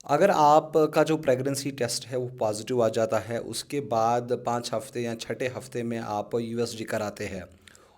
अगर आपका जो प्रेगनेंसी टेस्ट है वो पॉजिटिव आ जाता है, उसके बाद 5 हफ्ते या छठे हफ्ते में आप यूएसजी कराते हैं।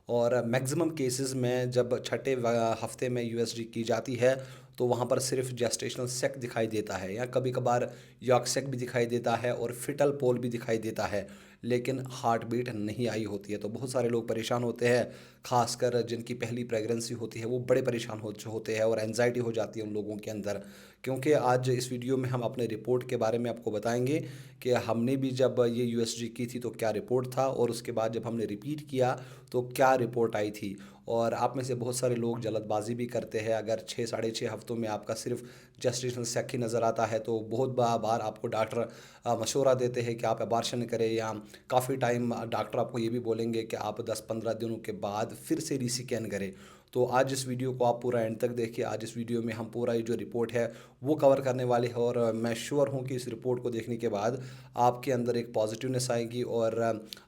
और मैक्सिमम केसेस में जब छठे हफ्ते में यूएसजी की जाती है तो वहाँ पर सिर्फ जेस्टेशनल सेक दिखाई देता है, या कभी कभार यॉर्क सेक भी दिखाई देता है और फिटल पोल भी दिखाई देता है, लेकिन हार्ट बीट नहीं आई होती है। तो बहुत सारे लोग परेशान होते हैं, खासकर जिनकी पहली प्रेगनेंसी होती है वो बड़े परेशान होते हैं और एनजाइटी हो जाती है उन लोगों के अंदर। क्योंकि आज इस वीडियो में हम अपने रिपोर्ट के बारे में आपको बताएंगे कि हमने भी जब ये यूएसजी की थी तो क्या रिपोर्ट था, और उसके बाद जब हमने रिपीट किया तो क्या रिपोर्ट आई थी। और आप में से बहुत सारे लोग जल्दबाजी भी करते हैं, अगर 6 साढ़े 6 हफ्तों में आपका सिर्फ जेस्टेशनल सेक ही नज़र आता है तो बहुत बार आपको डॉक्टर मशवरा देते हैं कि आप अबार्शन करें, या काफ़ी टाइम डॉक्टर आपको ये भी बोलेंगे कि आप 10-15 दिनों के बाद फिर से रीस्कैन करें। तो आज इस वीडियो को आप पूरा एंड तक देखिए। आज इस वीडियो में हम पूरा ये जो रिपोर्ट है वो कवर करने वाले हैं, और मैं श्योर हूँ कि इस रिपोर्ट को देखने के बाद आपके अंदर एक पॉजिटिवनेस आएगी और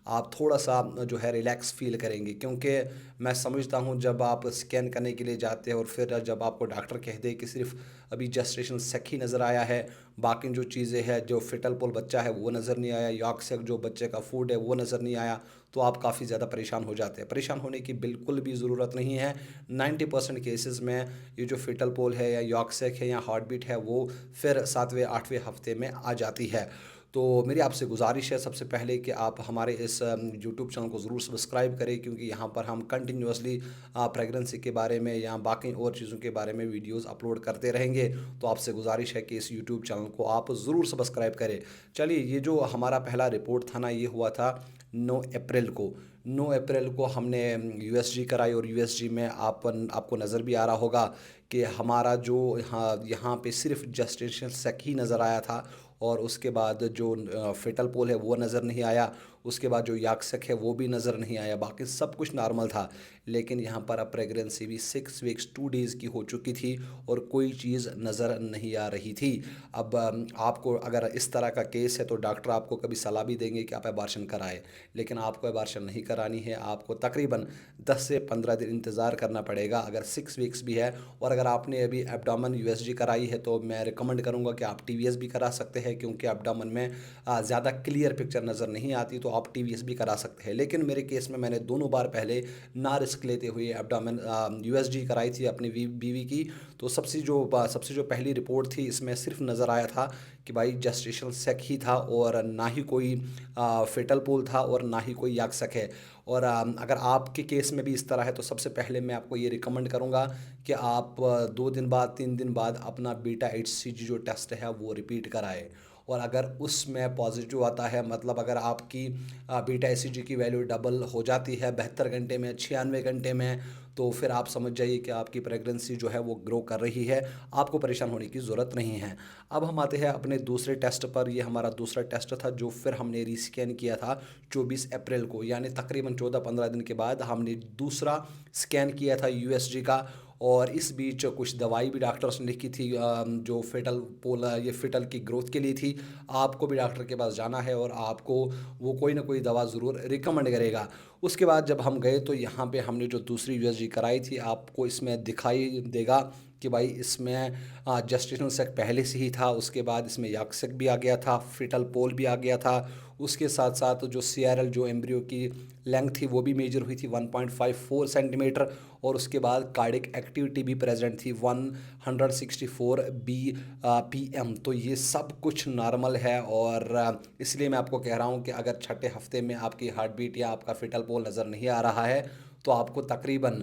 आप थोड़ा सा जो है रिलैक्स फील करेंगे। क्योंकि मैं समझता हूँ जब आप स्कैन करने के लिए जाते हैं और फिर जब आपको डॉक्टर कह दे कि सिर्फ अभी जस्टेशन सेक ही नज़र आया है, बाकी जो चीज़ें हैं, जो फिटल पोल बच्चा है वो नज़र नहीं आया, यॉर्क सेक जो बच्चे का फूड है वो नज़र नहीं आया, तो आप काफ़ी ज़्यादा परेशान हो जाते हैं। परेशान होने की बिल्कुल भी ज़रूरत नहीं है। 90% केसेस में ये जो फिटल पोल है या यॉर्क सेक है या हार्ट बीट है वो फिर 7वें 8वें हफ्ते में आ जाती है। तो मेरी आपसे गुजारिश है सबसे पहले कि आप हमारे इस यूट्यूब चैनल को ज़रूर सब्सक्राइब करें, क्योंकि यहाँ पर हम कंटिन्यूसली प्रेगनेंसी के बारे में या बाकी और चीज़ों के बारे में वीडियोस अपलोड करते रहेंगे। तो आपसे गुजारिश है कि इस यूट्यूब चैनल को आप ज़रूर सब्सक्राइब करें। चलिए, ये जो हमारा पहला रिपोर्ट था ना, ये हुआ था 9 अप्रैल को। 9 अप्रैल को हमने यूएसजी कराई, और यूएसजी में आपको नज़र भी आ रहा होगा कि हमारा जो यहाँ यहाँ पे सिर्फ जस्टेशन सेक ही नज़र आया था, और उसके बाद जो फेटल पोल है वो नज़र नहीं आया, उसके बाद जो याकसेक है वो भी नज़र नहीं आया, बाकी सब कुछ नॉर्मल था। लेकिन यहाँ पर अब प्रेगनेंसी भी 6 वीक्स 2 डेज़ की हो चुकी थी और कोई चीज़ नज़र नहीं आ रही थी। अब आपको अगर इस तरह का केस है तो डॉक्टर आपको कभी सलाह भी देंगे कि आप अबॉर्शन कराएं, लेकिन आपको अबॉर्शन नहीं करानी है। आपको तकरीबन 10 से 15 दिन इंतज़ार करना पड़ेगा अगर 6 वीक्स भी है। और अगर आपने अभी एब्डोमेन यूएसजी कराई है तो मैं रिकमेंड करूँगा कि आप टीवीएस भी करा सकते हैं, क्योंकि एब्डोमेन में ज़्यादा क्लियर पिक्चर नज़र नहीं आती, तो आप टीवीएस भी करा सकते हैं। लेकिन मेरे केस में मैंने दोनों बार पहले ना रिस्क लेते हुए एब्डोमेन यूएसजी कराई थी अपनी बीवी की। तो सबसे जो पहली रिपोर्ट थी इसमें सिर्फ नज़र आया था कि भाई जेस्टेशनल सेक ही था, और ना ही कोई फेटल पोल था और ना ही कोई याक सेक है। और अगर आपके केस में भी इस तरह है तो सबसे पहले मैं आपको ये रिकमेंड करूँगा कि आप 2 दिन बाद 3 दिन बाद अपना बीटा HCG जो टेस्ट है वो रिपीट कराएं। और अगर उसमें पॉजिटिव आता है, मतलब अगर आपकी बीटा HCG की वैल्यू डबल हो जाती है 72 घंटे में, 96 घंटे में, तो फिर आप समझ जाइए कि आपकी प्रेगनेंसी जो है वो ग्रो कर रही है। आपको परेशान होने की ज़रूरत नहीं है। अब हम आते हैं अपने दूसरे टेस्ट पर। ये हमारा दूसरा टेस्ट था जो फिर हमने रीस्कैन किया था 24 अप्रैल को, यानी तकरीबन 14-15 दिन के बाद हमने दूसरा स्कैन किया था यूएसजी का। और इस बीच कुछ दवाई भी डॉक्टर्स ने लिखी थी जो फेटल पोल ये फेटल की ग्रोथ के लिए थी। आपको भी डॉक्टर के पास जाना है और आपको वो कोई ना कोई दवा ज़रूर रिकमेंड करेगा। उसके बाद जब हम गए तो यहाँ पे हमने जो दूसरी यूएसजी कराई थी, आपको इसमें दिखाई देगा कि भाई इसमें जस्टिशनल सेक पहले से ही था, उसके बाद इसमें याकसेक भी आ गया था, फिटल पोल भी आ गया था। उसके साथ साथ जो सीआरएल जो एम्ब्रियो की लेंथ थी वो भी मेजर हुई थी 1.54 सेंटीमीटर, और उसके बाद कार्डिक एक्टिविटी भी प्रेजेंट थी 164 BPM। तो ये सब कुछ नॉर्मल है, और इसलिए मैं आपको कह रहा हूँ कि अगर छठे हफ्ते में आपकी हार्ट बीट या आपका फिटल पोल नज़र नहीं आ रहा है तो आपको तकरीबन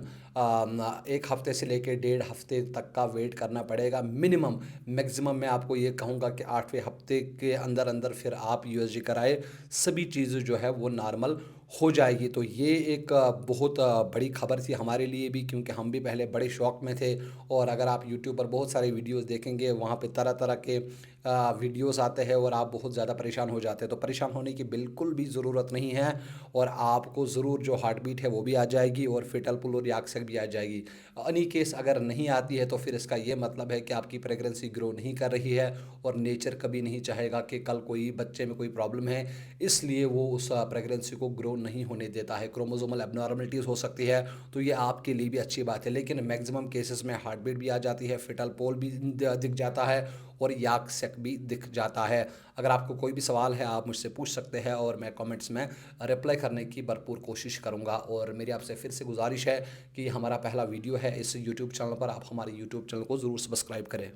1 हफ्ते से लेकर 1.5 हफ्ते तक का वेट करना पड़ेगा मिनिमम। मैक्सिमम मैं आपको ये कहूँगा कि 8वें हफ्ते के अंदर अंदर फिर आप यूएसजी कराए, सभी चीज़ें जो है वो नॉर्मल हो जाएगी। तो ये एक बहुत बड़ी खबर थी हमारे लिए भी, क्योंकि हम भी पहले बड़े शौक में थे। और अगर आप यूट्यूब पर बहुत सारे वीडियोस देखेंगे वहाँ पे तरह तरह के वीडियोस आते हैं और आप बहुत ज़्यादा परेशान हो जाते हैं। तो परेशान होने की बिल्कुल भी ज़रूरत नहीं है, और आपको ज़रूर जो हार्ट बीट है वो भी आ जाएगी और फिटल पुल और याकसेक भी आ जाएगी। एनी केस अगर नहीं आती है तो फिर इसका ये मतलब है कि आपकी प्रेगनेंसी ग्रो नहीं कर रही है, और नेचर कभी नहीं चाहेगा कि कल कोई बच्चे में कोई प्रॉब्लम है, इसलिए वो उस प्रेगनेंसी को ग्रो नहीं होने देता है। क्रोमोसोमल एब्नॉर्मलिटीज़ हो सकती है, तो ये आपके लिए भी अच्छी बात है, लेकिन मैक्सिमम केसेस में हार्ट बीट भी आ जाती है, फिटल पोल भी दिख जाता है और याक सेक भी दिख जाता है। अगर आपको कोई भी सवाल है आप मुझसे पूछ सकते हैं और मैं कमेंट्स में रिप्लाई करने की भरपूर कोशिश करूंगा। और मेरी आपसे फिर से गुजारिश है कि हमारा पहला वीडियो है इस यूट्यूब चैनल पर, आप हमारे यूट्यूब चैनल को ज़रूर सब्सक्राइब करें।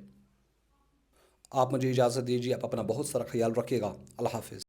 आप मुझे इजाज़त दीजिए, आप अपना बहुत सारा ख्याल रखिएगा। अल्लाह हाफ़िज़।